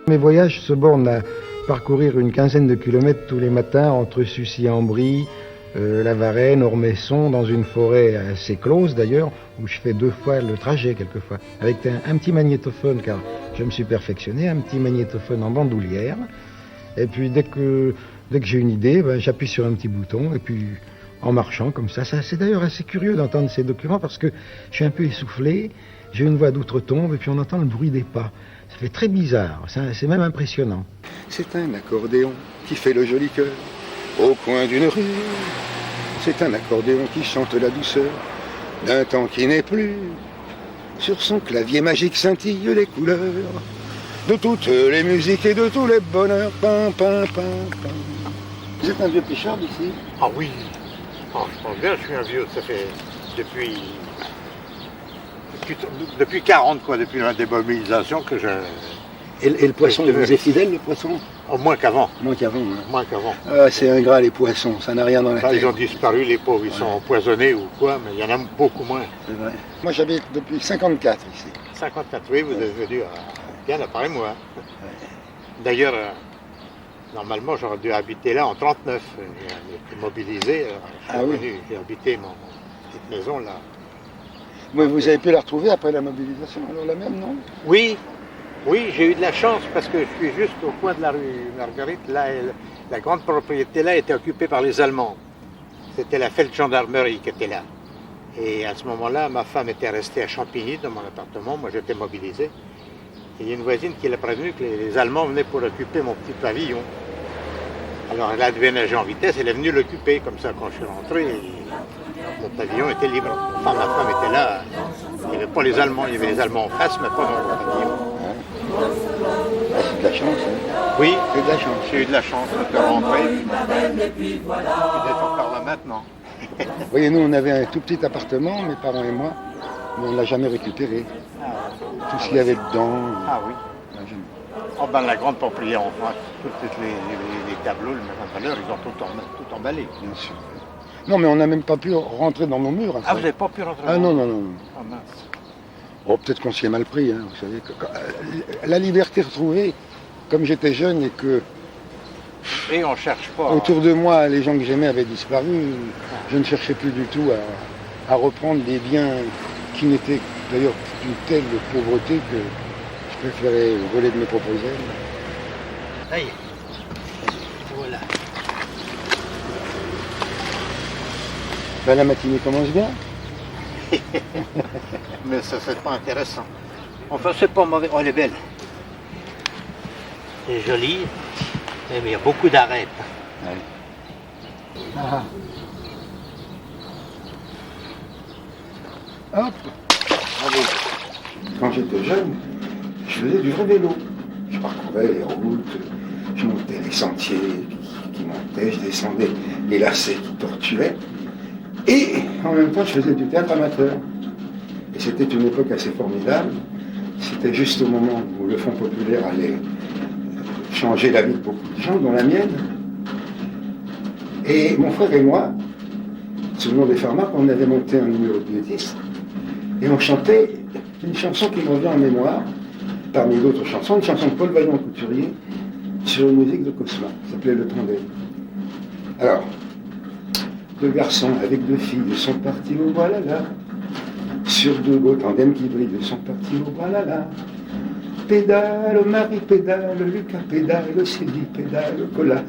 Mes voyages se bornent à parcourir une quinzaine de kilomètres tous les matins entre Sucy-en-Brie, la Varenne, Ormesson, dans une forêt assez close d'ailleurs, où je fais 2 fois le trajet quelquefois, avec un petit magnétophone, car je me suis perfectionné, un petit magnétophone en bandoulière. Et puis dès que j'ai une idée, j'appuie sur un petit bouton, et puis en marchant comme ça, c'est d'ailleurs assez curieux d'entendre ces documents, parce que je suis un peu essoufflé, j'ai une voix d'outre-tombe, et puis on entend le bruit des pas. Ça fait très bizarre, c'est même impressionnant. C'est un accordéon qui fait le joli cœur au coin d'une rue. C'est un accordéon qui chante la douceur d'un temps qui n'est plus. Sur son clavier magique scintillent les couleurs de toutes les musiques et de tous les bonheurs. Pam, pam, pam, pam. Vous êtes un vieux pêcheur d'ici? Ah oui, je pense bien, je suis un vieux, ça fait depuis 40 quoi, depuis la démobilisation que je... Et le poisson, vous êtes fidèle, le poisson? Oh, moins qu'avant. Moins qu'avant. Hein. Moins qu'avant. Ah, c'est ingrat les poissons, ça n'a rien dans la tête. Ils ont disparu, les pauvres, ils sont empoisonnés ou quoi, mais il y en a beaucoup moins. C'est vrai. Moi j'habite depuis 54 ici. 54, oui, vous êtes venu bien après moi. Ouais. D'ailleurs, normalement j'aurais dû habiter là en 39. J'ai été mobilisé, je suis revenu, j'ai habité mon petite maison là. Mais vous avez pu la retrouver après la mobilisation, alors la même, non? Oui, j'ai eu de la chance parce que je suis juste au coin de la rue Marguerite. Là, la grande propriété là était occupée par les Allemands. C'était la Feldgendarmerie qui était là. Et à ce moment-là, ma femme était restée à Champigny dans mon appartement. Moi, j'étais mobilisé. Et il y a une voisine qui l'a prévenu que les Allemands venaient pour occuper mon petit pavillon. Alors elle a déménagé en vitesse, elle est venue l'occuper. Comme ça, quand je suis rentré, mon pavillon était libre. Enfin, ma femme était là. Il n'y avait pas les Allemands. Il y avait les Allemands en face, mais pas dans mon pavillon. Ah, c'est de la chance. Hein. Oui, c'est de la chance. J'ai eu de la chance de rentrer et d'être encore là maintenant. Vous voyez, nous, on avait un tout petit appartement, mes parents et moi, mais on ne l'a jamais récupéré. Tout ce qu'il y avait dedans. Ah oui. Oh ben, la grande propriété en France, tous les tableaux, le même valeur, ils ont tout emballé. Bien sûr. Non, mais on n'a même pas pu rentrer dans nos murs. Ah, vous n'avez pas pu rentrer dans nos murs? Non. Ah mince. Oh, peut-être qu'on s'y est mal pris, hein, vous savez. La liberté retrouvée, comme j'étais jeune et que... Et on cherche pas. Autour de moi, les gens que j'aimais avaient disparu. Je ne cherchais plus du tout à reprendre des biens qui n'étaient d'ailleurs d'une telle pauvreté que je préférais voler de mes propres ailes. Ça y est. Voilà. Ben, la matinée commence bien. Mais ça, c'est pas intéressant. Enfin, c'est pas mauvais. Oh, elle est belle. C'est joli. Mais il y a beaucoup d'arêtes. Ouais. Ah. Hop. Bravo. Quand j'étais jeune, je faisais du vrai vélo. Je parcourais les routes, je montais les sentiers qui montaient, je descendais les lacets qui tortuaient. Et en même temps, je faisais du théâtre amateur. Et c'était une époque assez formidable. C'était juste au moment où le Fonds populaire allait changer la vie de beaucoup de gens, dont la mienne. Et mon frère et moi, sous le nom des Pharmaques, on avait monté un numéro de bêtises et on chantait une chanson qui me revient en mémoire, parmi d'autres chansons, une chanson de Paul Vaillant-Couturier sur une musique de Cosma, qui s'appelait Le Tandem. Alors, 2 garçons avec 2 filles sont partis au voilà-là, sur 2 beaux tandems qui brillent sont partis au voilà-là. Pédale, Marie pédale, Lucas pédale, Sylvie pédale, Cola.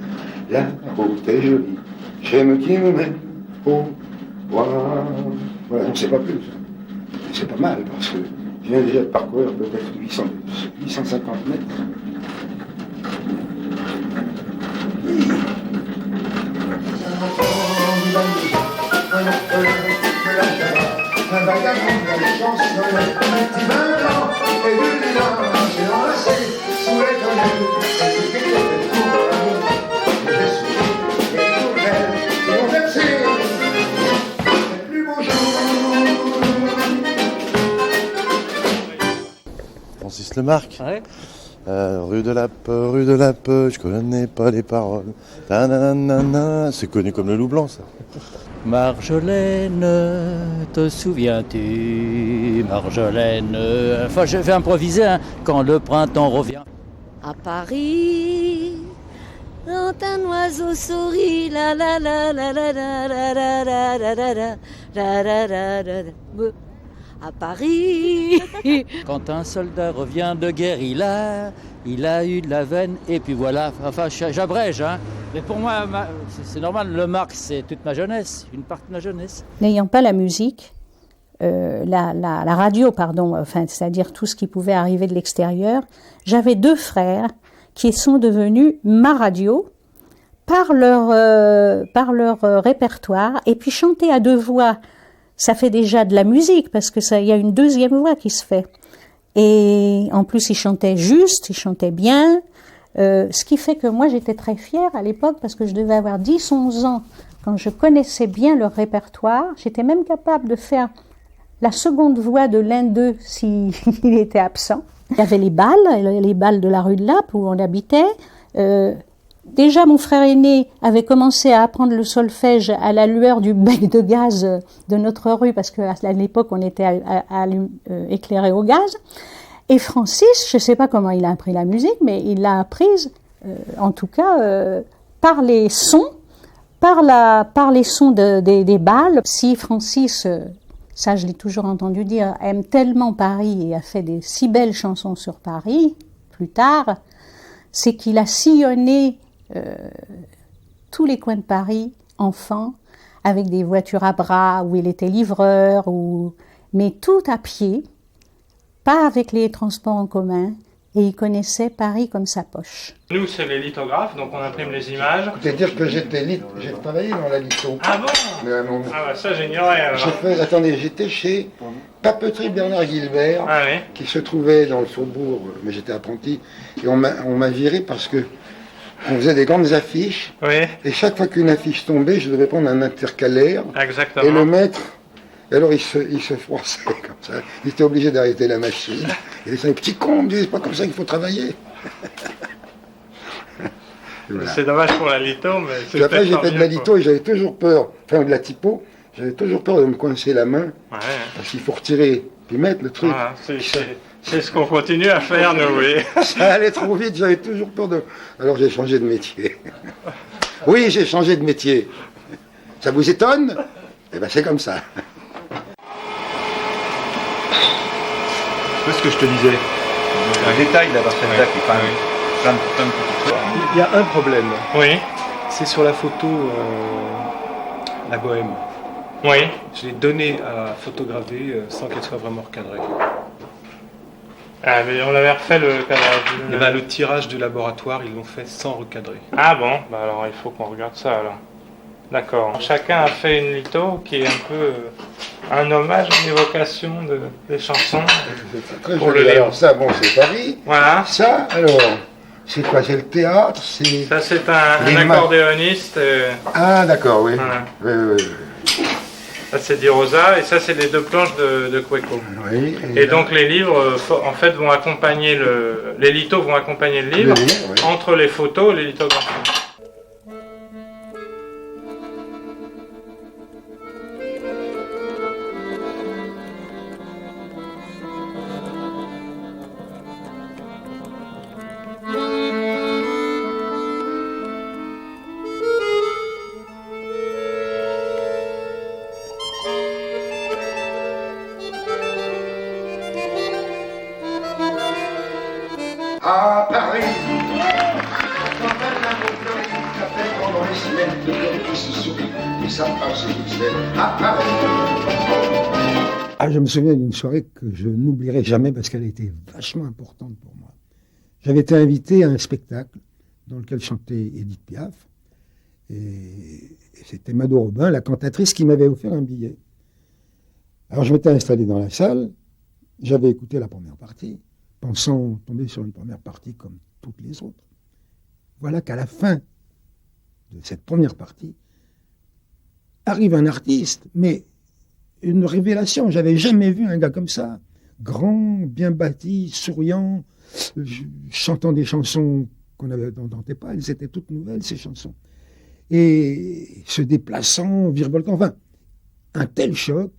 La route est jolie, j'aime qui me mène au bois. Voilà, on ne sait pas plus. C'est pas mal parce que je viens déjà de parcourir peut-être 850 mètres. Un vagabond de la chance, un petit vin blanc et du lilas, j'ai enlacé sous les tonnelles, et tout était pour l'amour. J'ai souri, les tourelles, qui ont versé les plus beaux jours. Francis Lemarque. Ouais. Rue de Lappe, je connais pas les paroles. Ta-na-na-na-na. C'est connu comme le loup blanc, ça. Marjolaine, te souviens-tu, Marjolaine, enfin je vais improviser, hein, quand le printemps revient. À Paris, quand un oiseau sourit, la la la la la la la la la la la la la la la. À Paris. Quand un soldat revient de guerre, il a eu de la veine, et puis voilà, enfin j'abrège, hein. Mais pour moi, c'est normal, le Marx, c'est toute ma jeunesse, une partie de ma jeunesse. N'ayant pas la musique, la radio, pardon, enfin, c'est-à-dire tout ce qui pouvait arriver de l'extérieur, j'avais 2 frères qui sont devenus ma radio par leur répertoire, et puis chanter à 2 voix, ça fait déjà de la musique, parce que il y a une 2e voix qui se fait. Et en plus, ils chantaient juste, ils chantaient bien, ce qui fait que moi, j'étais très fière à l'époque, parce que je devais avoir 10-11 ans, quand je connaissais bien leur répertoire. J'étais même capable de faire la seconde voix de l'un d'eux s'il était absent. Il y avait les balles de la rue de Lappe, où on habitait. Déjà, mon frère aîné avait commencé à apprendre le solfège à la lueur du bec de gaz de notre rue, parce qu'à l'époque, on était éclairé au gaz. Et Francis, je ne sais pas comment il a appris la musique, mais il l'a apprise, en tout cas, par les sons, par les sons des balles. Si Francis, ça je l'ai toujours entendu dire, aime tellement Paris et a fait des si belles chansons sur Paris, plus tard, c'est qu'il a sillonné tous les coins de Paris, enfant, avec des voitures à bras, où il était livreur, mais tout à pied, pas avec les transports en commun, et il connaissait Paris comme sa poche. Nous, c'est les lithographes, donc on imprime les images. C'est dire que j'ai travaillé dans la litho. Ah bon? Mais Ah bah ça, j'ignorais alors. Attendez, j'étais chez Papeterie Bernard Gilbert, Ah oui. qui se trouvait dans le faubourg, mais j'étais apprenti, et on m'a viré parce que on faisait des grandes affiches, Oui, et chaque fois qu'une affiche tombait, je devais prendre un intercalaire exactement. et le mettre. Et alors il se froissait comme ça. Il était obligé d'arrêter la machine. Il disait, petit con, on me disait, c'est pas comme ça qu'il faut travailler. Voilà. C'est dommage pour la litho, mais c'est Puis après, j'ai peut-être fait de mieux, la litho et j'avais toujours peur, enfin de la typo, j'avais toujours peur de me coincer la main, Ouais. parce qu'il faut retirer, puis mettre le truc. Voilà, c'est ce qu'on continue à faire, nous, oui. Ça allait trop vite, j'avais toujours peur de... Alors j'ai changé de métier. Oui, j'ai changé de métier. Ça vous étonne? Eh ben c'est comme ça. C'est ce que je te disais. Un détail là dans cette date qui est quand même plein de petites choses. Il y a un problème, Oui, c'est sur la photo La Bohème. oui. Je l'ai donnée à photographer sans qu'elle soit vraiment recadrée. Ah, mais on avait refait le cadrage. Et ben, le tirage de laboratoire, ils l'ont fait sans recadrer. Ah bon, bah alors il faut qu'on regarde ça alors. D'accord. Chacun a fait une litho qui est un peu un hommage, une évocation des chansons. Très Pour joli. le livre. Alors ça, bon, c'est Paris. Voilà. Ça, alors, c'est quoi? C'est le théâtre? C'est... Ça c'est un Les accordéoniste. Ah d'accord, oui. Voilà. Oui. Ça c'est Di Rosa et ça c'est les 2 planches de Cueco. Oui, Et donc les livres en fait vont accompagner les lithos vont accompagner le livre, oui. entre les photos et les lithographies. À Paris, quand elle a mon cœur et tout café pendant les semaines, le cœur qui se sourit, et ça passe et Bruxelles. À Paris. Ah, je me souviens d'une soirée que je n'oublierai jamais parce qu'elle a été vachement importante pour moi. J'avais été invité à un spectacle dans lequel chantait Édith Piaf, et c'était Mado Robin, la cantatrice, qui m'avait offert un billet. Alors je m'étais installé dans la salle, j'avais écouté la première partie, pensant tomber sur une première partie comme toutes les autres. Voilà qu'à la fin de cette première partie, arrive un artiste, mais une révélation. J'avais jamais vu un gars comme ça, grand, bien bâti, souriant, chantant des chansons qu'on n'entendait pas, elles étaient toutes nouvelles, ces chansons. Et se déplaçant, virevoltant, enfin, un tel choc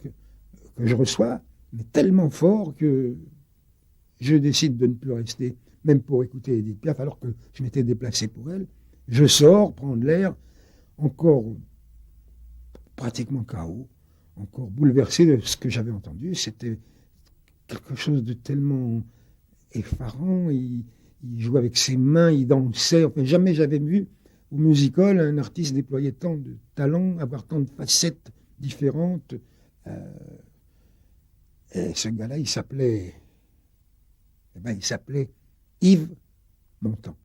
que je reçois, mais tellement fort que je décide de ne plus rester, même pour écouter Edith Piaf, alors que je m'étais déplacé pour elle. Je sors, prendre l'air, encore pratiquement KO, encore bouleversé de ce que j'avais entendu. C'était quelque chose de tellement effarant. Il jouait avec ses mains, il dansait. Enfin, jamais j'avais vu au musical un artiste déployer tant de talent, avoir tant de facettes différentes. Et ce gars-là, il s'appelait Yves Montand.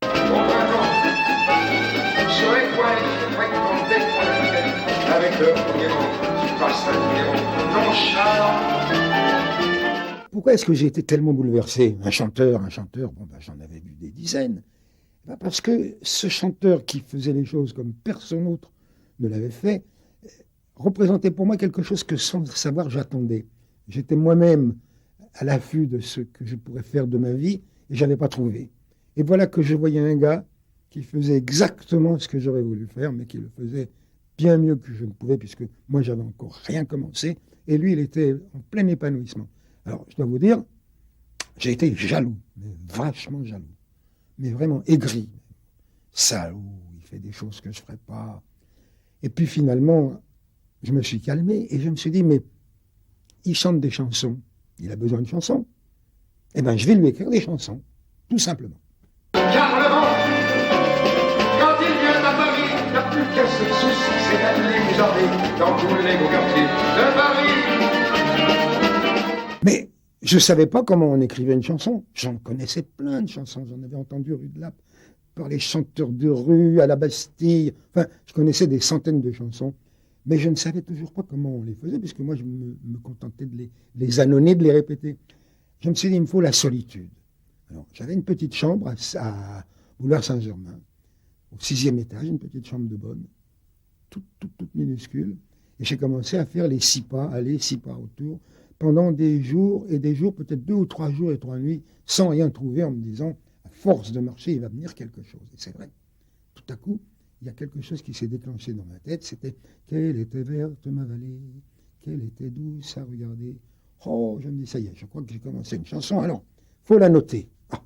Pourquoi est-ce que j'ai été tellement bouleversé? Un chanteur, bon ben, j'en avais vu des dizaines. Ben parce que ce chanteur qui faisait les choses comme personne autre ne l'avait fait, représentait pour moi quelque chose que sans savoir j'attendais. J'étais moi-même à l'affût de ce que je pourrais faire de ma vie et je n'avais pas trouvé. Et voilà que je voyais un gars qui faisait exactement ce que j'aurais voulu faire, mais qui le faisait bien mieux que je ne pouvais, puisque moi, j'avais encore rien commencé, et lui, il était en plein épanouissement. Alors, je dois vous dire, j'ai été jaloux, mais vachement jaloux, mais vraiment aigri. Salaud, il fait des choses que je ne ferais pas. Et puis finalement, je me suis calmé, et je me suis dit, mais il chante des chansons, il a besoin de chansons. Eh bien, je vais lui écrire des chansons, tout simplement. Car le vent, quand il vient à Paris, n'a plus qu'un seul souci, c'est d'aller jardiner dans tous les beaux quartiers de Paris. Mais je ne savais pas comment on écrivait une chanson. J'en connaissais plein de chansons. J'en avais entendu rue de Lappe, par les chanteurs de rue, à la Bastille. Enfin, je connaissais des centaines de chansons. Mais je ne savais toujours pas comment on les faisait, puisque moi, je me contentais de les annoncer, de les répéter. Je me suis dit, il me faut la solitude. Alors, j'avais une petite chambre à Boulevard-Saint-Germain, au 6e étage, une petite chambre de bonne, toute minuscule. Et j'ai commencé à faire les 6 pas, aller 6 pas autour, pendant des jours et des jours, peut-être 2 ou 3 jours et 3 nuits, sans rien trouver, en me disant, à force de marcher, il va venir quelque chose. Et c'est vrai. Tout à coup, il y a quelque chose qui s'est déclenché dans ma tête, c'était « Quelle était verte ma vallée, quelle était douce à regarder ». Oh, je me dis, ça y est, je crois que j'ai commencé une chanson. Alors, faut la noter. Ah,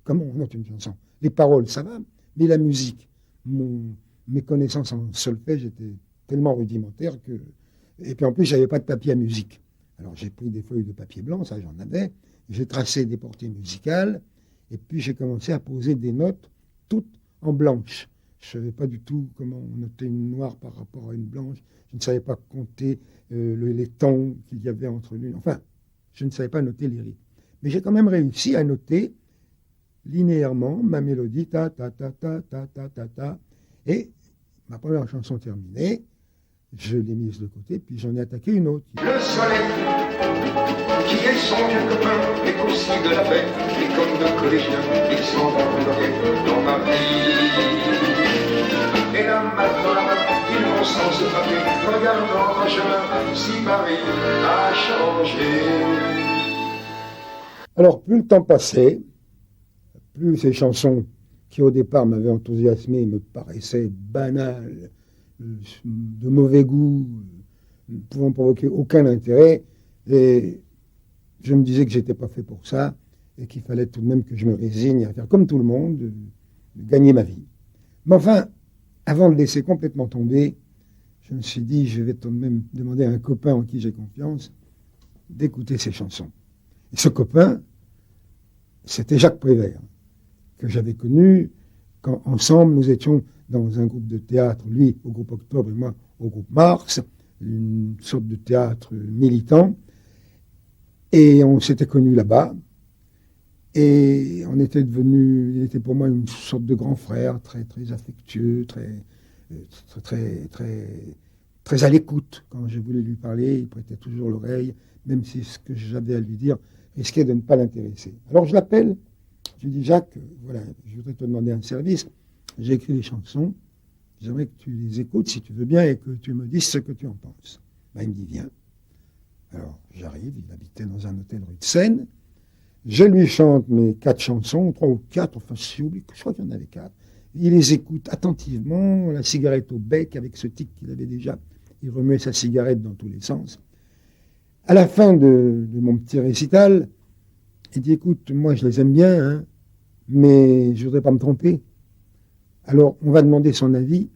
comment on note une chanson? Les paroles, ça va, mais la musique, mes connaissances en solfège étaient tellement rudimentaires que... Et puis en plus, j'avais pas de papier à musique. Alors j'ai pris des feuilles de papier blanc, ça j'en avais, j'ai tracé des portées musicales, et puis j'ai commencé à poser des notes toutes en blanche. Je ne savais pas du tout comment noter une noire par rapport à une blanche. Je ne savais pas compter les temps qu'il y avait entre l'une. Enfin, je ne savais pas noter les rythmes. Mais j'ai quand même réussi à noter linéairement ma mélodie, ta, ta, ta, ta, ta, ta, ta, ta. Et ma première chanson terminée, je l'ai mise de côté, puis j'en ai attaqué une autre. Le soleil, qui est son vieux copain, est aussi de la fête, et comme de collégiens, il s'en va bloquer dans ma vie. Et la main dans la main, ils vont sans se frapper, regardant un chemin, si Paris a changé. Alors, plus le temps passait, plus ces chansons qui au départ m'avaient enthousiasmé me paraissaient banales, de mauvais goût, ne pouvant provoquer aucun intérêt, et je me disais que j'étais pas fait pour ça, et qu'il fallait tout de même que je me résigne à faire comme tout le monde, de gagner ma vie. Mais enfin, avant de laisser complètement tomber, je me suis dit, je vais tout de même demander à un copain en qui j'ai confiance d'écouter ces chansons. Et ce copain, c'était Jacques Prévert, que j'avais connu quand ensemble nous étions dans un groupe de théâtre, lui au groupe Octobre et moi au groupe Mars, une sorte de théâtre militant. Et on s'était connus là-bas. Et on était devenu, il était pour moi une sorte de grand frère, très, très affectueux, très à l'écoute. Quand je voulais lui parler, il prêtait toujours l'oreille, même si ce que j'avais à lui dire risquait de ne pas l'intéresser. Alors je l'appelle, je lui dis, Jacques, voilà, je voudrais te demander un service. J'ai écrit des chansons, j'aimerais que tu les écoutes si tu veux bien et que tu me dises ce que tu en penses. Ben, il me dit, viens. Alors, j'arrive, il habitait dans un hôtel rue de Seine. Je lui chante mes 4 chansons, 3 ou 4, enfin, je crois qu'il y en avait 4. Il les écoute attentivement, la cigarette au bec, avec ce tic qu'il avait déjà. Il remuait sa cigarette dans tous les sens. À la fin de mon petit récital, il dit, écoute, moi je les aime bien, hein, mais je voudrais pas me tromper. Alors, on va demander son avis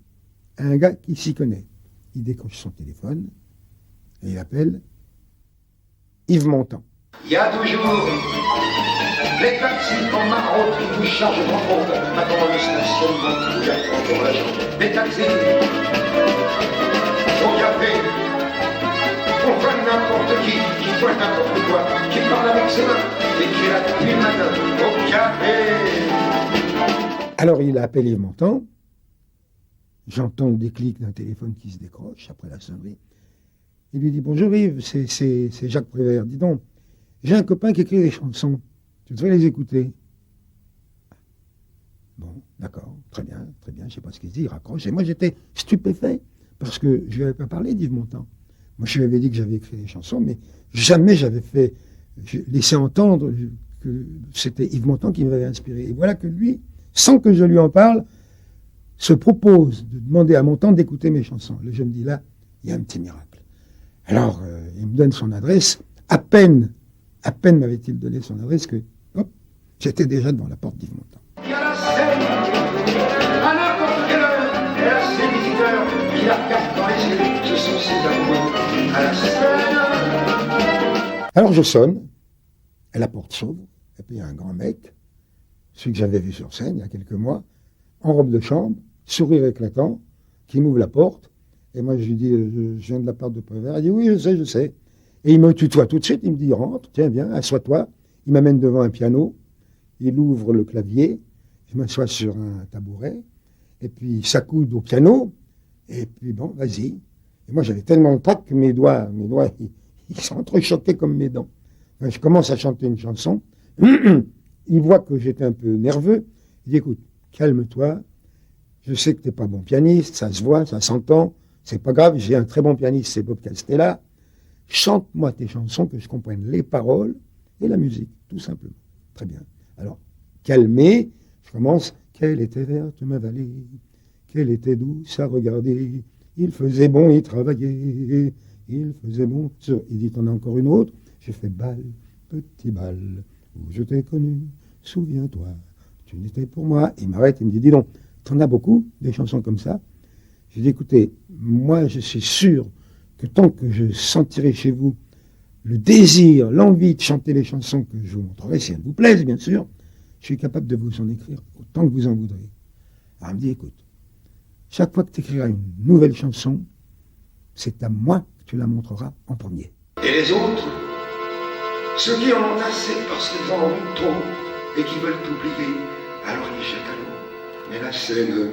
à un gars qui s'y connaît. Il décroche son téléphone et il appelle Yves Montand. Il y a toujours les taxis en maraude qui vous chargent en route. Maintenant le stationnement, il y a trop d'argent. Les taxis au café, on voit n'importe qui pointe n'importe quoi, qui parle avec ses mains et qui est là depuis le matin au café. Alors il appelle Yves Montand. J'entends le déclic d'un téléphone qui se décroche après la sonnerie. Il lui dit, bonjour Yves, c'est Jacques Prévert. Dis donc, j'ai un copain qui écrit des chansons. Tu devrais les écouter. Bon, d'accord, très bien, je ne sais pas ce qu'il se dit, il raccroche. Et moi, j'étais stupéfait, parce que je ne lui avais pas parlé d'Yves Montand. Moi, je lui avais dit que j'avais écrit des chansons, mais jamais j'avais laissé entendre que c'était Yves Montand qui m'avait inspiré. Et voilà que lui, sans que je lui en parle, se propose de demander à Montand d'écouter mes chansons. Là, je me dis, là, il y a un petit miracle. Alors, il me donne son adresse. À peine m'avait-il donné son adresse que, hop, j'étais déjà devant la porte d'Yves Montand. Il y a la scène, à n'importe quelle heure, et là, ses visiteurs qui la regardent dans les yeux, ce sont ses amoureux à la scène. Alors, je sonne, et la porte s'ouvre, et puis il y a un grand mec, celui que j'avais vu sur scène il y a quelques mois, en robe de chambre, sourire éclatant, qui m'ouvre la porte, et moi je lui dis, je viens de la part de Prévert. Il dit, oui, je sais. Et il me tutoie tout de suite, il me dit, rentre, tiens, viens, assois-toi. Il m'amène devant un piano, il ouvre le clavier, je m'assois sur un tabouret, et puis il s'accoude au piano, et puis bon, vas-y. Et moi j'avais tellement de trac que mes doigts, ils sont entrechoqués comme mes dents. Enfin, je commence à chanter une chanson, il voit que j'étais un peu nerveux, il dit, écoute, calme-toi, je sais que tu n'es pas bon pianiste, ça se voit, ça s'entend, c'est pas grave, j'ai un très bon pianiste, c'est Bob Castella. Chante-moi tes chansons, que je comprenne les paroles et la musique, tout simplement. Très bien. Alors, calmé, je commence. Quelle était verte ma vallée, quelle était douce à regarder. Il faisait bon y travailler, il faisait bon. Il dit, t'en as encore une autre. J'ai fait bal, petit bal, où je t'ai connu, souviens-toi, tu n'étais pour moi. Il m'arrête, il me dit, dis donc, t'en as beaucoup, des chansons comme ça. J'ai dit, écoutez, moi je suis sûr que tant que je sentirai chez vous le désir, l'envie de chanter les chansons que je vous montrerai, si elles vous plaisent, bien sûr, je suis capable de vous en écrire autant que vous en voudrez. Alors il me dit, écoute, chaque fois que tu écriras une nouvelle chanson, c'est à moi que tu la montreras en premier. Et les autres, ceux qui en ont assez parce qu'ils en ont trop et qui veulent t'oublier, alors ils jettent à l'eau. Mais la scène,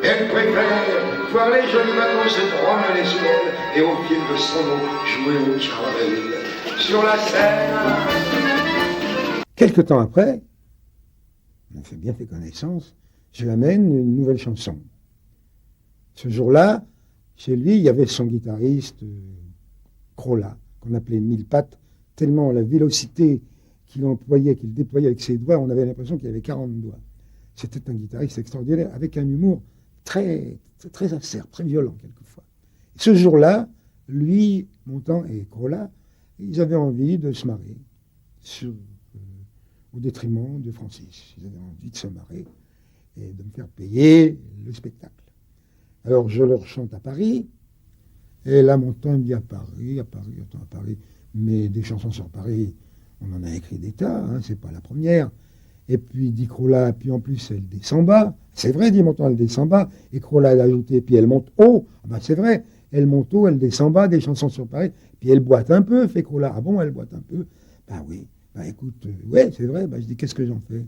elle préfère voir les jolis bateaux se promener sous elle et au fil de son eau jouer au caramel sur la Seine. Quelque temps après, on a bien fait connaissance, je lui amène une nouvelle chanson. Ce jour-là, chez lui, il y avait son guitariste, Crolla, qu'on appelait Mille Pattes, tellement la vélocité qu'il employait, qu'il déployait avec ses doigts, on avait l'impression qu'il avait 40 doigts. C'était un guitariste extraordinaire, avec un humour très, très acerbe, très violent quelquefois. Et ce jour-là, lui, Montand et Crolla, ils avaient envie de se marrer au détriment de Francis. Ils avaient envie de se marrer et de me faire payer le spectacle. Alors je leur chante à Paris, et là Montand me dit à Paris, mais des chansons sur Paris, on en a écrit des tas, hein, c'est pas la première. Et puis dit Crolla, puis en plus elle descend bas. C'est vrai, dit Montand, elle descend bas. Et Crolla, elle a ajouté, puis elle monte haut. Ah ben c'est vrai, elle monte haut, elle descend bas, des chansons sur Paris. Puis elle boite un peu, fait Crolla. Ah bon, elle boite un peu. Ben oui, ben écoute, ouais, c'est vrai. Ben je dis, qu'est-ce que j'en fais,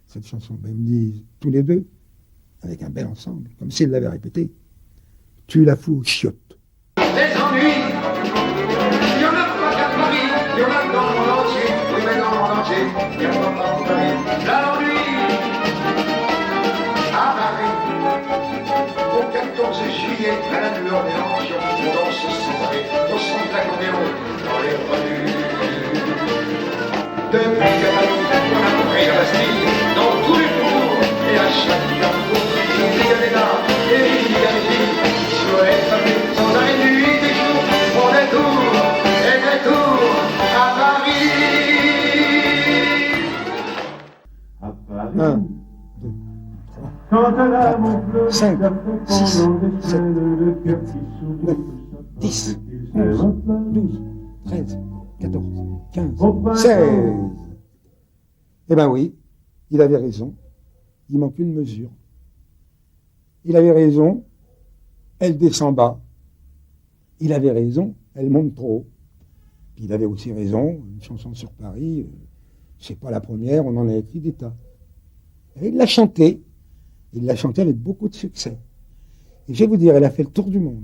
cette chanson? Ben ils me disent, tous les deux, avec un bel ensemble, comme s'ils l'avaient répété. Tu la fous aux chiottes. Les ennuis, il y en a pas qu'à Paris, il y en a dans le monde entier, oui mais dans le monde entier, il y en a pas pour Paris. L'ennui, à Paris, au 14 juillet, à la lueur des lampions, on danse sans arrêt, on 1, 2, 3, 4, 5, 6, 7, 8, 9, 10, 11, 12, 13, 14, 15, 16. Eh ben oui, il avait raison. Il manque une mesure. Il avait raison, elle descend bas. Il avait raison, elle monte trop haut. Puis il avait aussi raison, une chanson sur Paris, c'est pas la première, on en a écrit des tas. Et il l'a chantée avec beaucoup de succès. Et je vais vous dire, elle a fait le tour du monde,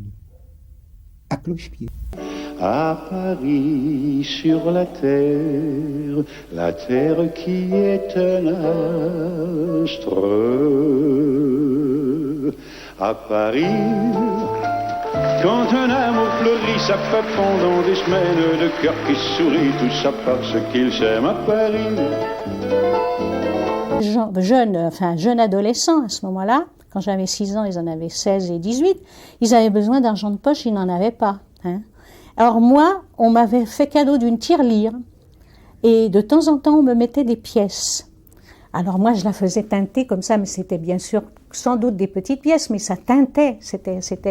à cloche-pied. À Paris, sur la terre qui est un astre. À Paris, quand un amour fleurit, ça fait pendant des semaines de cœur qui sourit, tout ça parce qu'il s'aime à Paris. Jeunes adolescents à ce moment-là, quand j'avais 6 ans, ils en avaient 16 et 18, ils avaient besoin d'argent de poche, ils n'en avaient pas. Alors moi, on m'avait fait cadeau d'une tirelire et de temps en temps, on me mettait des pièces. Alors moi, je la faisais teinter comme ça, mais c'était bien sûr sans doute des petites pièces, mais ça teintait.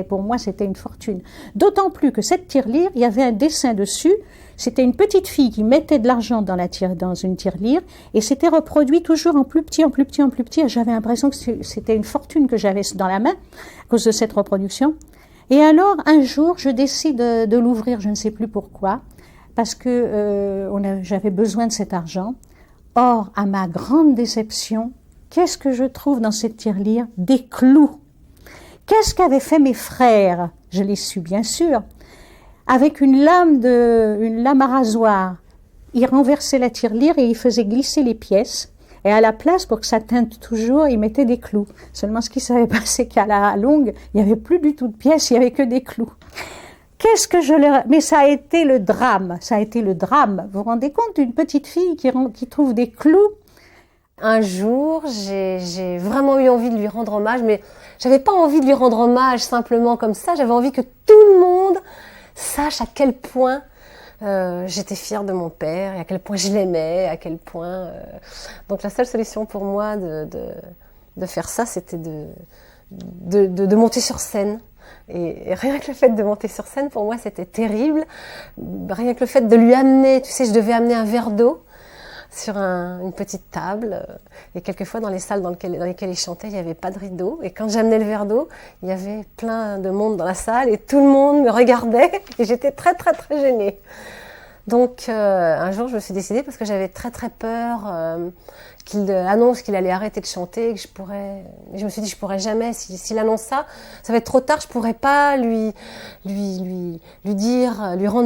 Pour moi, c'était une fortune. D'autant plus que cette tirelire, il y avait un dessin dessus. C'était une petite fille qui mettait de l'argent dans une tirelire et c'était reproduit toujours en plus petit, en plus petit, en plus petit. J'avais l'impression que c'était une fortune que j'avais dans la main à cause de cette reproduction. Et alors, un jour, je décide de l'ouvrir, je ne sais plus pourquoi, parce que j'avais besoin de cet argent. Or, à ma grande déception, qu'est-ce que je trouve dans cette tirelire? Des clous. Qu'est-ce qu'avaient fait mes frères? Je l'ai su, bien sûr. Avec une lame à rasoir, ils renversaient la tirelire et ils faisaient glisser les pièces. Et à la place, pour que ça teinte toujours, ils mettaient des clous. Seulement, ce qui ne savaient pas, c'est qu'à la longue, il n'y avait plus du tout de pièces, il n'y avait que des clous. Mais ça a été le drame. Ça a été le drame. Vous vous rendez compte d'une petite fille qui trouve des clous? Un jour, j'ai vraiment eu envie de lui rendre hommage, mais j'avais pas envie de lui rendre hommage simplement comme ça. J'avais envie que tout le monde sache à quel point j'étais fière de mon père, et à quel point je l'aimais, à quel point... Donc la seule solution pour moi de faire ça, c'était de monter sur scène. Et rien que le fait de monter sur scène, pour moi, c'était terrible. Rien que le fait de lui amener, tu sais, je devais amener un verre d'eau sur une petite table. Et quelquefois, dans les salles dans lesquelles il chantait, il n'y avait pas de rideau. Et quand j'amenais le verre d'eau, il y avait plein de monde dans la salle et tout le monde me regardait. Et j'étais très, très, très gênée. Donc, un jour, je me suis décidée, parce que j'avais très, très peur qu'il annonce qu'il allait arrêter de chanter. Et que je me suis dit, je pourrais jamais, s'il annonce ça, ça va être trop tard, je pourrais pas lui rendre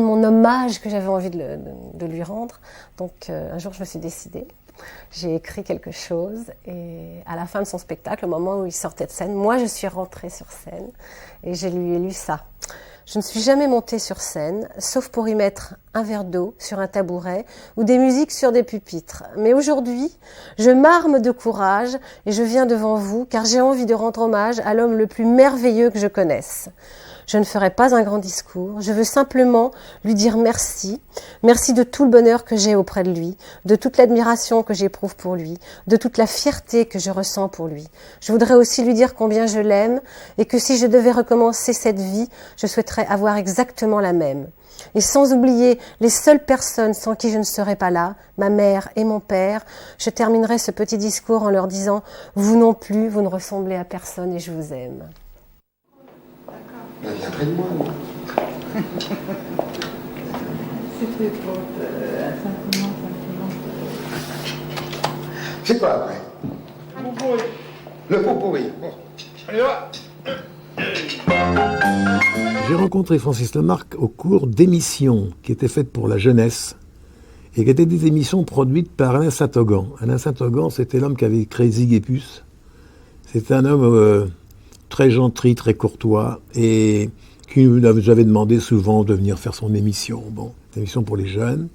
mon hommage que j'avais envie de lui rendre. Donc, un jour, je me suis décidée. J'ai écrit quelque chose et à la fin de son spectacle, au moment où il sortait de scène, moi, je suis rentrée sur scène et je lui ai lu ça. Je ne suis jamais montée sur scène, sauf pour y mettre un verre d'eau sur un tabouret ou des musiques sur des pupitres. Mais aujourd'hui, je m'arme de courage et je viens devant vous car j'ai envie de rendre hommage à l'homme le plus merveilleux que je connaisse. Je ne ferai pas un grand discours, je veux simplement lui dire merci. Merci de tout le bonheur que j'ai auprès de lui, de toute l'admiration que j'éprouve pour lui, de toute la fierté que je ressens pour lui. Je voudrais aussi lui dire combien je l'aime et que si je devais recommencer cette vie, je souhaiterais avoir exactement la même. Et sans oublier les seules personnes sans qui je ne serais pas là, ma mère et mon père, je terminerai ce petit discours en leur disant « Vous non plus, vous ne ressemblez à personne et je vous aime ». Viens près de moi. C'était pour un sentiment. C'est quoi après? Le pot pourri. Bon. Allez, là. J'ai rencontré Francis Lemarque au cours d'émissions qui étaient faites pour la jeunesse et qui étaient des émissions produites par Alain Saint-Augan. Alain Saint-Augan, c'était l'homme qui avait créé Zig et Puce. C'était un homme très gentil, très courtois et qui nous avait demandé souvent de venir faire son émission. Bon, une émission pour les jeunes.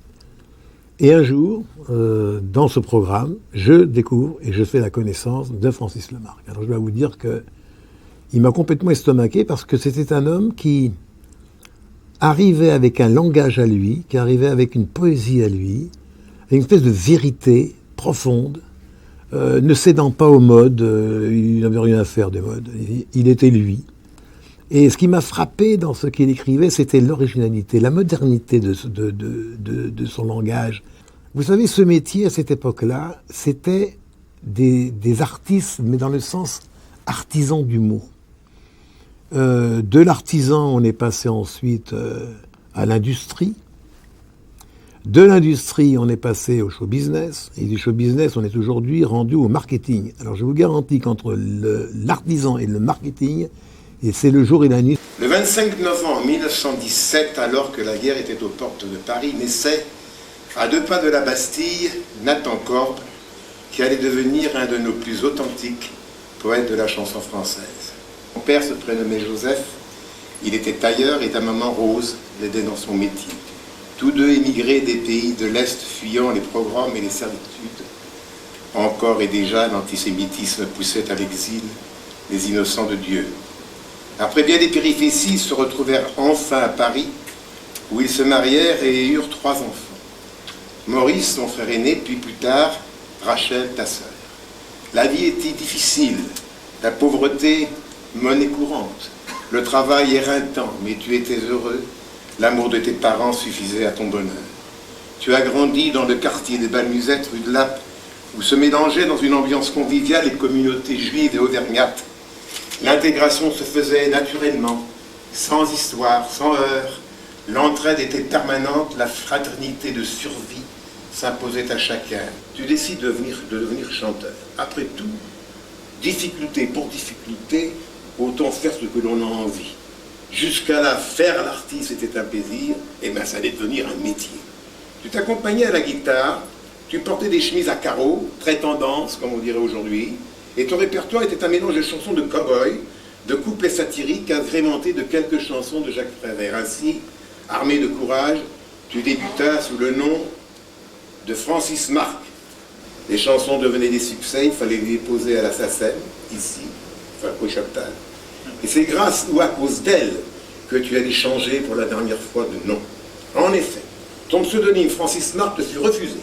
Et un jour, dans ce programme, je découvre et je fais la connaissance de Francis Lemarque. Alors je dois vous dire que il m'a complètement estomaqué parce que c'était un homme qui arrivait avec un langage à lui, qui arrivait avec une poésie à lui, avec une espèce de vérité profonde, ne cédant pas aux modes, il n'avait rien à faire des modes, il était lui. Et ce qui m'a frappé dans ce qu'il écrivait, c'était l'originalité, la modernité de son langage. Vous savez, ce métier, à cette époque-là, c'était des artistes, mais dans le sens artisan du mot. De l'artisan, on est passé ensuite à l'industrie. De l'industrie, on est passé au show business. Et du show business, on est aujourd'hui rendu au marketing. Alors je vous garantis qu'entre l'artisan et le marketing, et c'est le jour et la nuit. Le 25 novembre 1917, alors que la guerre était aux portes de Paris, naissait, à 2 pas de la Bastille, Nathan Corbe, qui allait devenir un de nos plus authentiques poètes de la chanson française. Mon père se prénommait Joseph, il était tailleur et ta maman Rose l'aidait dans son métier. Tous deux émigrés des pays de l'Est fuyant les pogroms et les servitudes. Encore et déjà, l'antisémitisme poussait à l'exil les innocents de Dieu. Après bien des péripéties, ils se retrouvèrent enfin à Paris, où ils se marièrent et eurent 3 enfants. Maurice, son frère aîné, puis plus tard, Rachel, ta sœur. La vie était difficile, la pauvreté, monnaie courante, le travail éreintant, mais tu étais heureux, l'amour de tes parents suffisait à ton bonheur. Tu as grandi dans le quartier des Balmusettes, rue de Lappe, où se mélangeaient dans une ambiance conviviale les communautés juives et auvergnates. L'intégration se faisait naturellement, sans histoire, sans heurts. L'entraide était permanente, la fraternité de survie s'imposait à chacun. Tu décides de devenir chanteur. Après tout, difficulté pour difficulté, autant faire ce que l'on a envie. Jusqu'à là, faire l'artiste était un plaisir, et bien ça allait devenir un métier. Tu t'accompagnais à la guitare, tu portais des chemises à carreaux, très tendance, comme on dirait aujourd'hui, et ton répertoire était un mélange de chansons de cow-boy, de couplets satiriques agrémentés de quelques chansons de Jacques Prévert. Ainsi, armé de courage, tu débutas sous le nom de Francis Marc. Les chansons devenaient des succès, il fallait les déposer à la SACEM, ici, enfin au Chaptal. Et c'est grâce ou à cause d'elle que tu allais changer pour la dernière fois de nom. En effet, ton pseudonyme Francis Marc te fut refusé,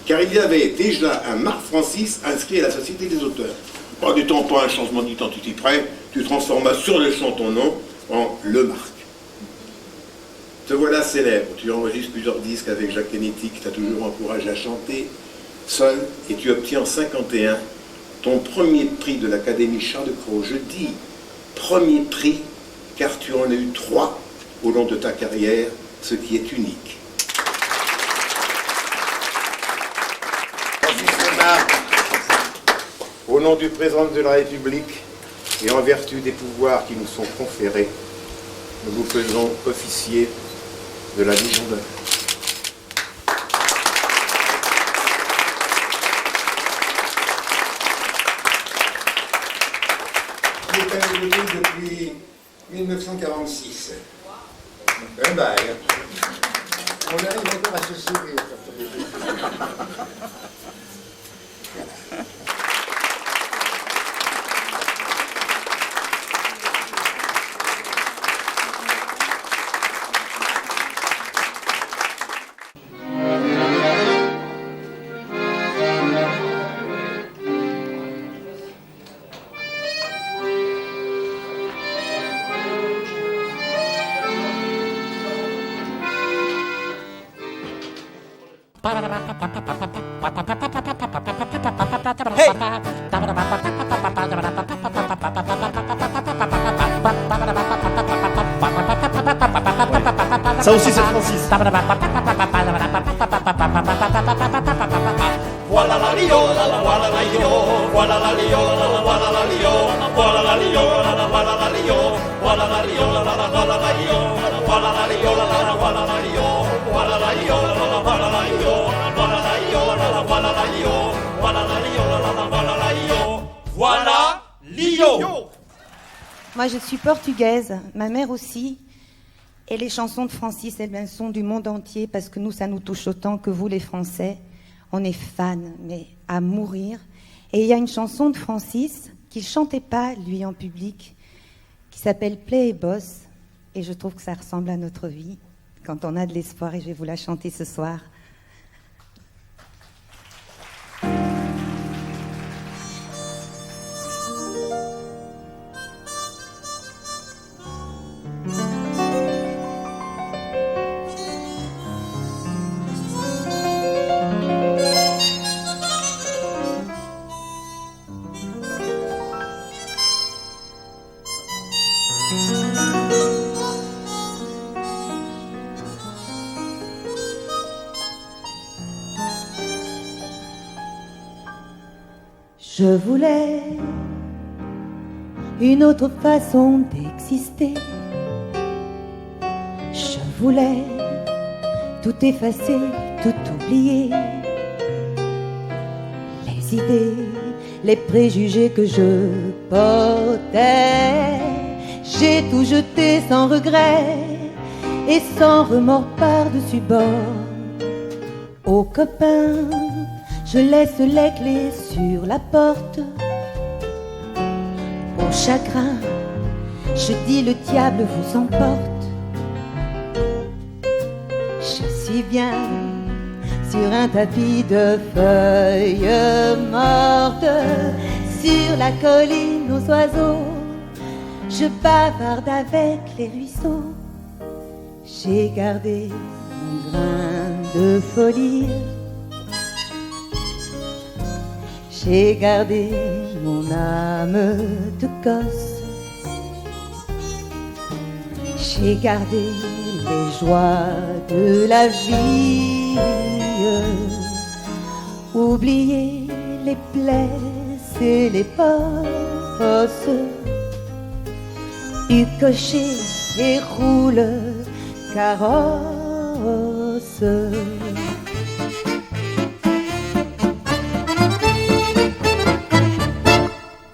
car il y avait déjà un Marc Francis inscrit à la Société des auteurs. En n'étant pas un changement d'identité près, tu transformas sur le champ ton nom en Le Marc. Te voilà célèbre, tu enregistres plusieurs disques avec Jacques Kennedy qui t'a toujours encouragé à chanter, seul, et tu obtiens en 1951 ton premier prix de l'Académie Charles de Cros. Je dis premier prix, car tu en as eu 3 au long de ta carrière, ce qui est unique. Au nom du président de la République et en vertu des pouvoirs qui nous sont conférés, nous vous faisons officier de la Légion d'honneur. Il est à l'église depuis 1946. Un bail. On arrive encore à se sourire. Ça aussi c'est Francis. Voilà la Lio, voilà la Lio, voilà la Lio, voilà la Lio, voilà la Lio, voilà la Lio, voilà la Lio, voilà la Lio, voilà la Lio, voilà la Lio, voilà la Lio, voilà la Lio, voilà la Lio, voilà la Lio, voilà la Lio, voilà la Lio, voilà Lio. Moi je suis portugaise, ma mère aussi. Et les chansons de Francis, elles sont du monde entier parce que nous, ça nous touche autant que vous, les Français. On est fans, mais à mourir. Et il y a une chanson de Francis qu'il ne chantait pas, lui, en public, qui s'appelle Play et Boss. Et je trouve que ça ressemble à notre vie, quand on a de l'espoir. Et je vais vous la chanter ce soir. Je voulais une autre façon d'exister. Je voulais tout effacer, tout oublier. Les idées, les préjugés que je portais, j'ai tout jeté sans regret et sans remords par-dessus bord. Aux copains, je laisse les clés sur la porte. Au chagrin, je dis le diable vous emporte. Je suis bien sur un tapis de feuilles mortes, sur la colline aux oiseaux, je bavarde avec les ruisseaux. J'ai gardé mon grain de folie, j'ai gardé mon âme de gosse, j'ai gardé les joies de la vie, oublié les plaies et les bosses, eu coché et roule carrosse.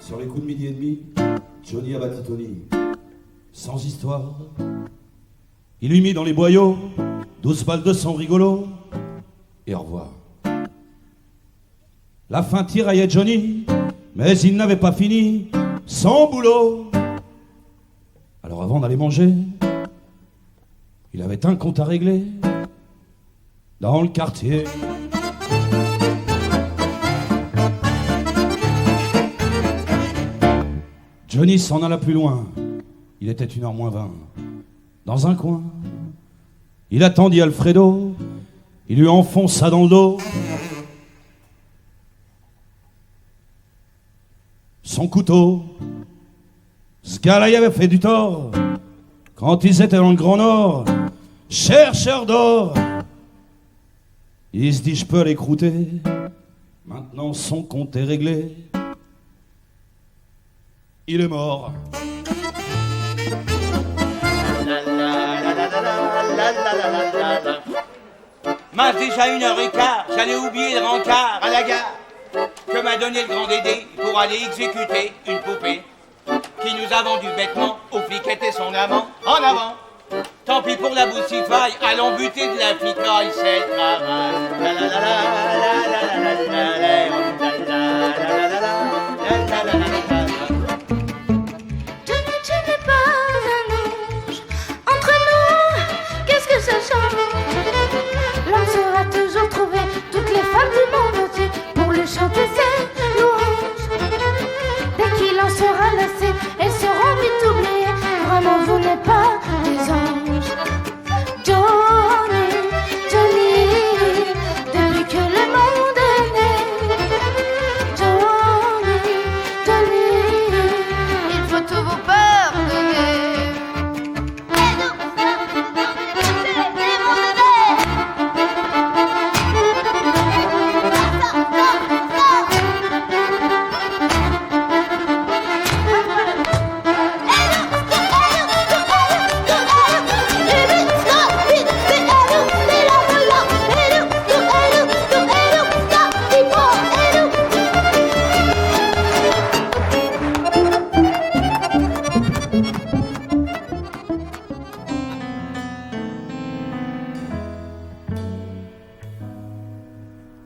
Sur les coups de midi et demi, Johnny a battu Tony. Sans histoire. Il lui mit dans les boyaux 12 balles de sang rigolo. Et au revoir. La faim tiraillait Johnny, mais il n'avait pas fini son boulot. Alors avant d'aller manger, il avait un compte à régler dans le quartier. Johnny s'en alla plus loin. Il était 1h moins 20. Dans un coin, il attendit Alfredo. Il lui enfonça dans le dos son couteau. Ce gars-là y avait fait du tort quand ils étaient dans le Grand Nord, chercheurs d'or. Il se dit je peux l'écrouter. Maintenant son compte est réglé. Il est mort. Mince, déjà 1h15, j'allais oublier le rencard à la gare que m'a donné le grand Dédé pour aller exécuter une poupée qui nous a vendu bêtement au fliquette et son amant. En avant, tant pis pour la boussifaille, allons buter de la picaille, c'est le travail. La la la la la la la la la la la. Johnny, tu n'es pas un ange. Entre nous, qu'est-ce que ça change? L'homme saura toujours trouver toutes les femmes du monde entier pour lui chanter ses louanges. Dès qu'il en sera lassé, elles seront vite oubliées. Vraiment, vous n'êtes pas des anges. Johnny, Johnny, depuis que le monde est né. Johnny, Johnny, il faut tout vous pardonner.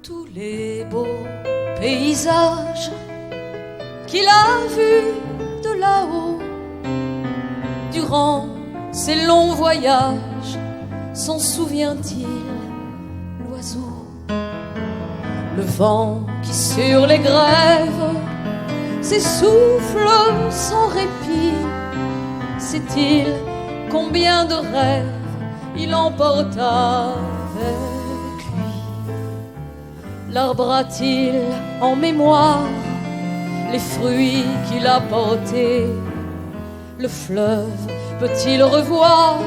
Tous les beaux paysages qu'il a vus de là-haut durant ses longs voyages, s'en souvient-il l'oiseau? Le vent qui sur les grèves s'essouffle sans répit, sait-il combien de rêves il emporta avec lui? L'arbre a-t-il en mémoire les fruits qu'il a portés? Le fleuve peut-il revoir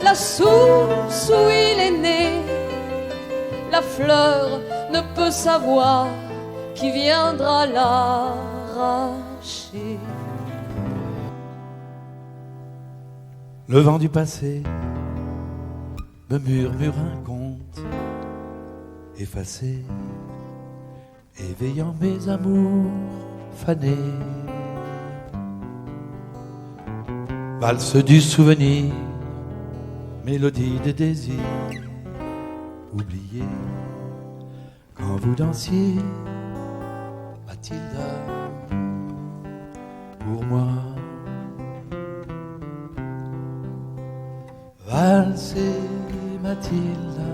la source où il est né? La fleur ne peut savoir qui viendra l'arracher. Le vent du passé me murmure un conte effacé, éveillant mes amours fanés. Valse du souvenir, mélodie des désirs oubliés. Quand vous dansiez, Mathilda, pour moi. Valsez Mathilda,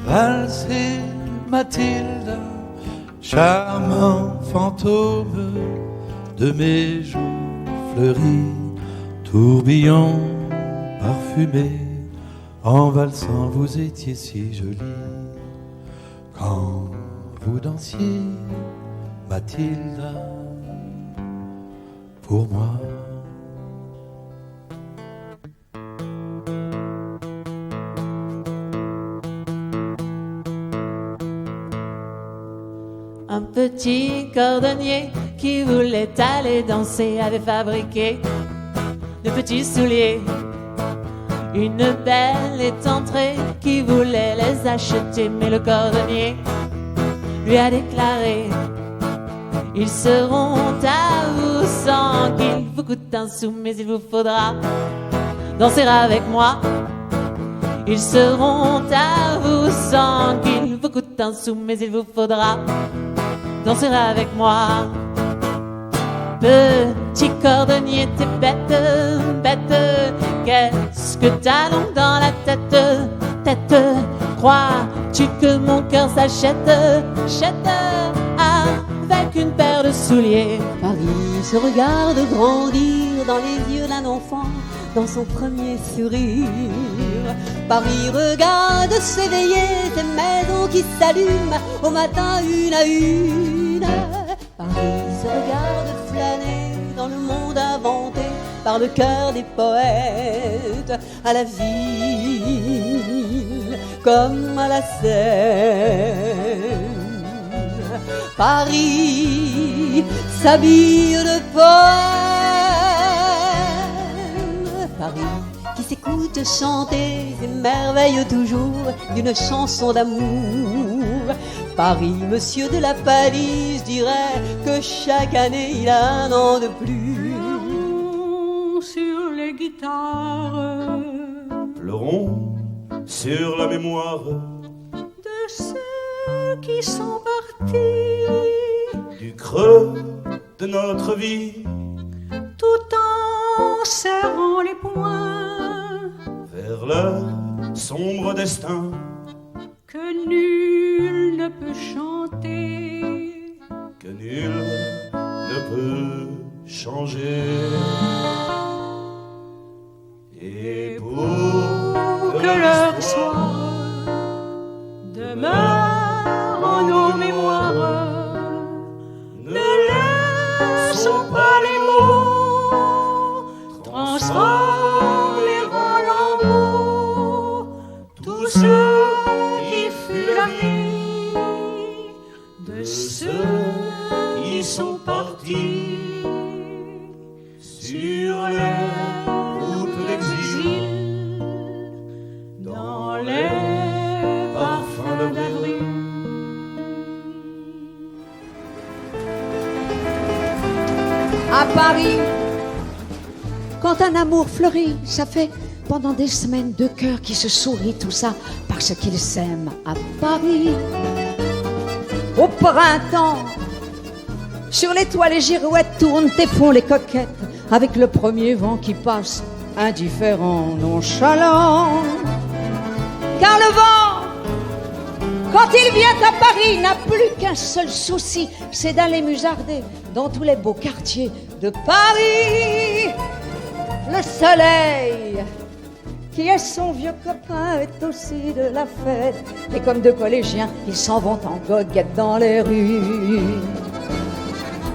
valsez Mathilda, charmant fantôme de mes joues fleuries, tourbillon parfumé, en valsant vous étiez si jolie. Quand vous dansiez, Mathilda, pour moi. Un petit cordonnier qui voulait aller danser avait fabriqué de petits souliers. Une belle étantrée qui voulait les acheter, mais le cordonnier lui a déclaré: ils seront à vous sans qu'il vous coûte un sou, mais il vous faudra danser avec moi. Ils seront à vous sans qu'il vous coûte un sou, mais il vous faudra danser avec moi. Petit cordonnier, t'es bête, bête. Qu'est-ce que t'as donc dans la tête, tête? Crois-tu que mon cœur s'achète, achète avec une paire de souliers? Paris se regarde grandir dans les yeux d'un enfant, dans son premier sourire. Paris regarde s'éveiller des maisons qui s'allument au matin une à une. Paris se regarde flâner dans le monde inventé par le cœur des poètes, à la ville comme à la Seine. Paris s'habille de poèmes. Paris qui s'écoute chanter, s'émerveille toujours d'une chanson d'amour. Paris, monsieur de la palisse, dirait que chaque année il a un an de plus. Sur les guitares, pleurons sur la mémoire de ceux qui sont partis du creux de notre vie, tout en serrant les poings vers leur sombre destin que nul ne peut chanter, que nul ne peut changer. Et pour que leur soit demeure en nos mémoires, ne laissons pas les mots transformer en lambeaux tout ce qui fut la vie de ceux qui sont partis sur les routes d'exil, dans les parfums d'avril. À Paris, quand un amour fleurit, ça fait pendant des semaines deux cœurs qui se sourient, tout ça parce qu'ils s'aiment. À Paris, au printemps, sur les toits les girouettes tournent et font les coquettes avec le premier vent qui passe, indifférent, nonchalant. Car le vent, quand il vient à Paris, n'a plus qu'un seul souci, c'est d'aller musarder dans tous les beaux quartiers de Paris. Le soleil, qui est son vieux copain, est aussi de la fête. Et comme deux collégiens, ils s'en vont en goguette dans les rues.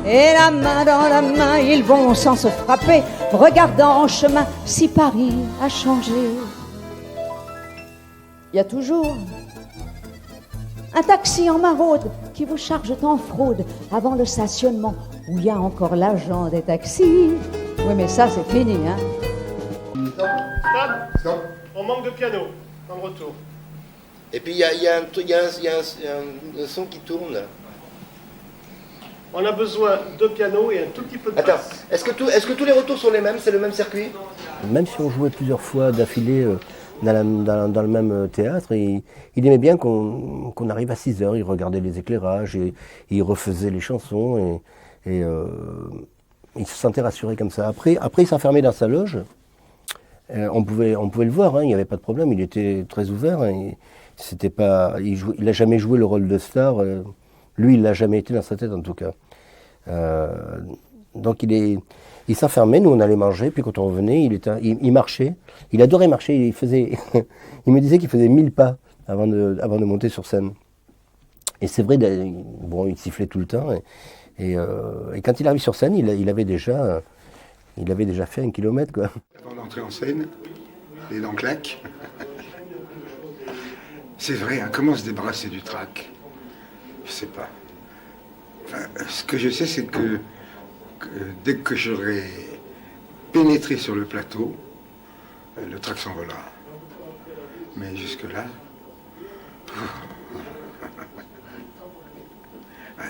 Et la main dans la main, ils vont sans se frapper, regardant en chemin si Paris a changé. Il y a toujours un taxi en maraude qui vous chargent en fraude avant le stationnement où il y a encore l'agent des taxis. Oui, mais ça, c'est fini, hein. Stop. On manque de piano dans le retour. Et puis il y a un son qui tourne. On a besoin de piano et un tout petit peu de basse. Attends, est-ce que tous les retours sont les mêmes? C'est le même circuit? Même si on jouait plusieurs fois d'affilée dans le même théâtre, il aimait bien qu'on arrive à 6h, il regardait les éclairages, et il refaisait les chansons, et il se sentait rassuré comme ça. Après il s'enfermait dans sa loge, on pouvait le voir, hein, il n'y avait pas de problème, il était très ouvert, hein, il n'a jamais joué le rôle de star, lui il l'a jamais été dans sa tête en tout cas. Donc il s'enfermait, nous on allait manger, puis quand on revenait, il marchait, il adorait marcher, il me disait qu'il faisait 1000 pas avant de monter sur scène. Et c'est vrai, il sifflait tout le temps, et quand il arrive sur scène, il avait déjà fait 1 kilomètre, quoi. Avant d'entrer en scène, les dents claquent. C'est vrai, hein, comment se débarrasser du trac? Je sais pas. Enfin, ce que je sais, c'est que dès que j'aurai pénétré sur le plateau, le trac s'envolera. Mais jusque-là... Ouais.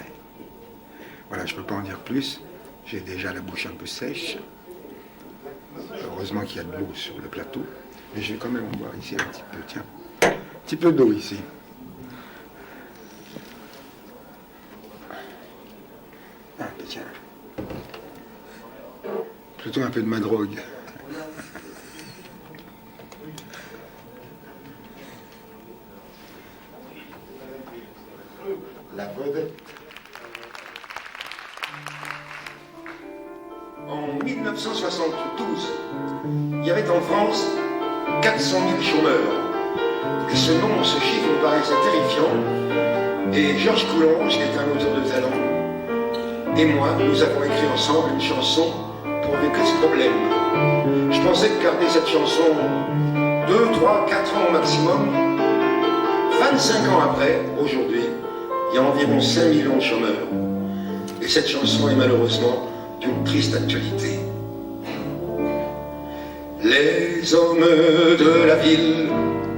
Voilà, je peux pas en dire plus. J'ai déjà la bouche un peu sèche. Heureusement qu'il y a de l'eau sur le plateau. Mais je vais quand même en boire ici un petit peu. Tiens, un petit peu d'eau ici. Ah, tiens. Plutôt un peu de ma drogue. La vedette. En 1972, il y avait en France 400 000 chômeurs. Et ce nombre, ce chiffre me paraissait terrifiant. Et Georges Coulanges, qui est un auteur de talent, et moi, nous avons écrit ensemble une chanson pour régler ce problème. Je pensais que garder cette chanson 2, 3, 4 ans au maximum. 25 ans après, aujourd'hui, il y a environ 5 millions de chômeurs. Et cette chanson est malheureusement d'une triste actualité. Les hommes de la ville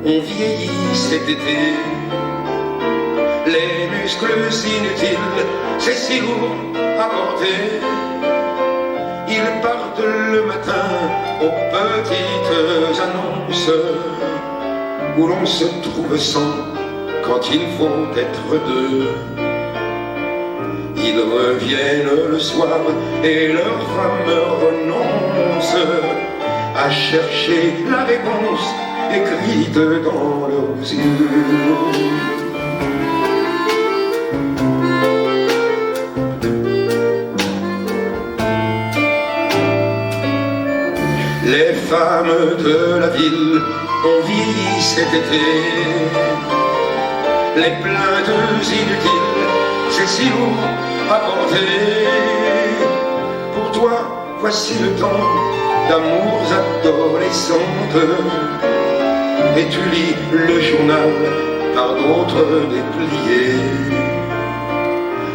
ont vieilli cet été. Les muscles inutiles, c'est si lourd à porter. Ils partent le matin aux petites annonces où l'on se trouve sans quand il faut être deux. Ils reviennent le soir et leur femme renonce à chercher la réponse écrite dans leurs yeux. Les femmes de la ville ont vieilli cet été. Les plaintes inutiles, c'est si lourd à porter. Pour toi, voici le temps d'amours adolescentes. Et tu lis le journal par d'autres dépliés.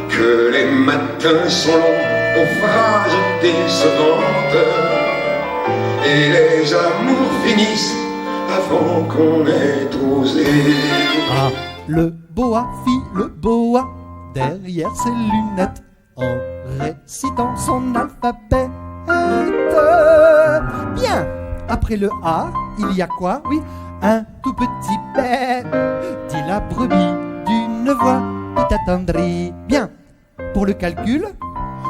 Que les matins sont longs aux phrases décevantes. Et les amours finissent avant qu'on ait osé. Ah, le boa fit le boa derrière ses lunettes en récitant son alphabet. Bien, après le A, il y a quoi? Oui, un tout petit bé, dit la brebis d'une voix tout attendrie. Bien, pour le calcul,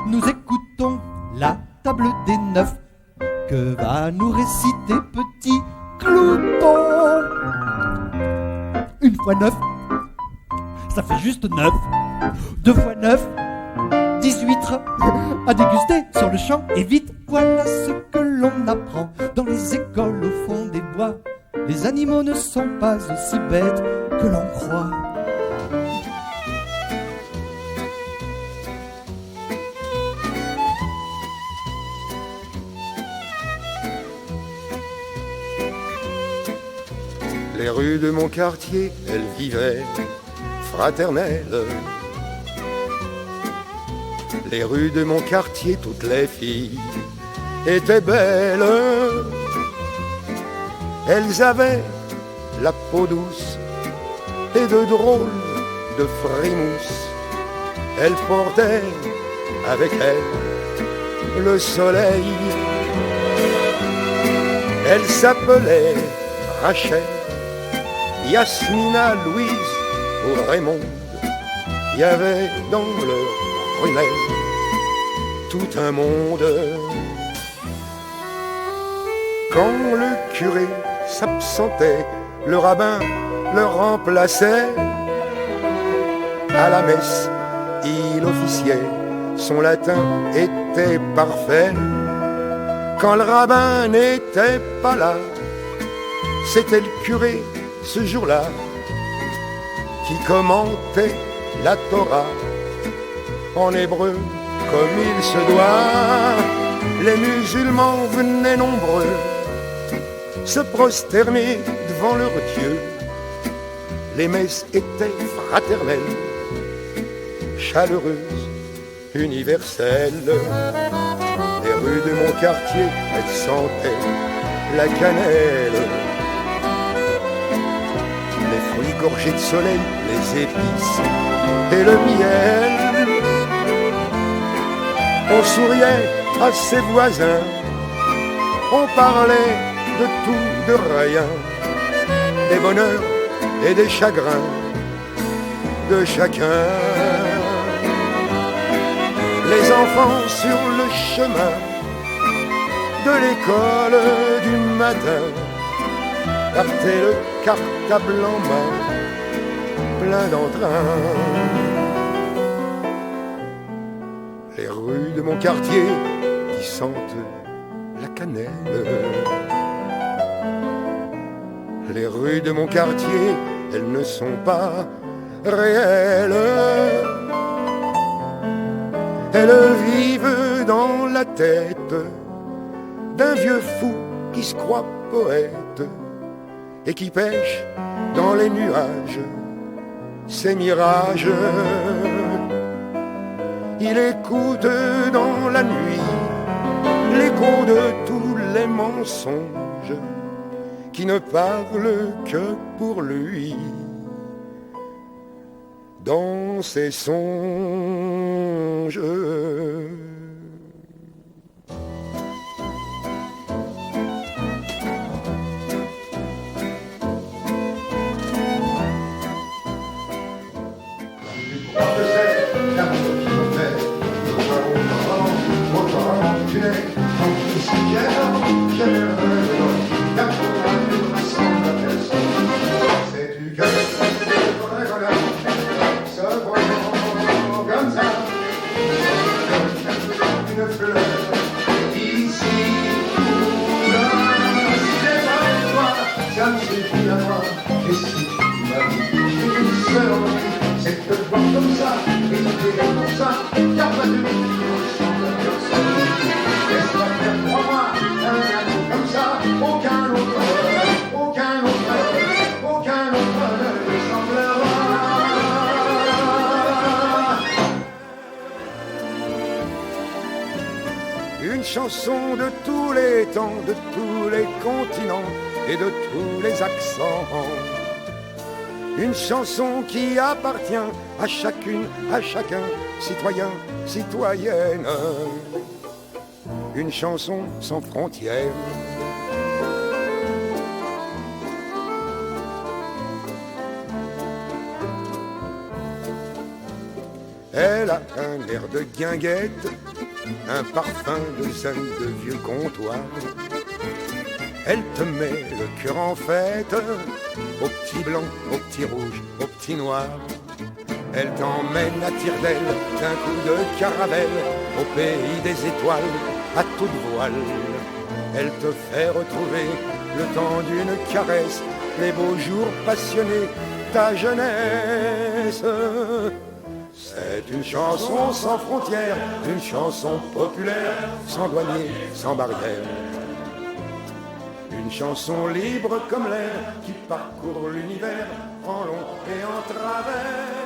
nous écoutons la table des 9 que va nous réciter petit Clouton. 1 fois 9, ça fait juste 9. 2 fois 9, 18 à déguster sur le champ. Et vite, voilà ce que l'on apprend dans les écoles au fond des bois. Les animaux ne sont pas aussi bêtes que l'on croit. Les rues de mon quartier, elles vivaient fraternelles. Les rues de mon quartier, toutes les filles étaient belles. Elles avaient la peau douce et de drôles de frimousse. Elles portaient avec elles le soleil. Elles s'appelaient Rachel, Yasmina, Louise ou Raymond. Il y avait dans leurs prunelles tout un monde. Quand le curé s'absentait, le rabbin le remplaçait. À la messe, il officiait, son latin était parfait. Quand le rabbin n'était pas là, c'était le curé ce jour-là qui commentait la Torah en hébreu comme il se doit. Les musulmans venaient nombreux se prosterner devant leur Dieu. Les messes étaient fraternelles, chaleureuses, universelles. Les rues de mon quartier, elles sentaient la cannelle. Les fruits gorgés de soleil, les épices et le miel. On souriait à ses voisins, on parlait de tout, de rien, des bonheurs et des chagrins de chacun. Les enfants sur le chemin de l'école du matin partaient le cartable en main, plein d'entrain. Les rues de mon quartier qui sentent la cannelle. Les rues de mon quartier, elles ne sont pas réelles. Elles vivent dans la tête d'un vieux fou qui se croit poète et qui pêche dans les nuages ses mirages. Il écoute dans la nuit l'écho de tous les mensonges qui ne parlent que pour lui dans ses songes. Une chanson de tous les temps, de tous les continents et de tous les accents. Une chanson qui appartient à chacune, à chacun, citoyen, citoyenne. Une chanson sans frontières. Elle a un air de guinguette, un parfum de zen de vieux comptoir. Elle te met le cœur en fête, au petit blanc, au petit rouge, au petit noir. Elle t'emmène à tire d'aile d'un coup de caravelle, au pays des étoiles, à toute voile. Elle te fait retrouver le temps d'une caresse, les beaux jours passionnés, ta jeunesse. C'est une chanson sans frontières, une chanson populaire, sans douanier, sans barrière. Une chanson libre comme l'air qui parcourt l'univers en long et en travers.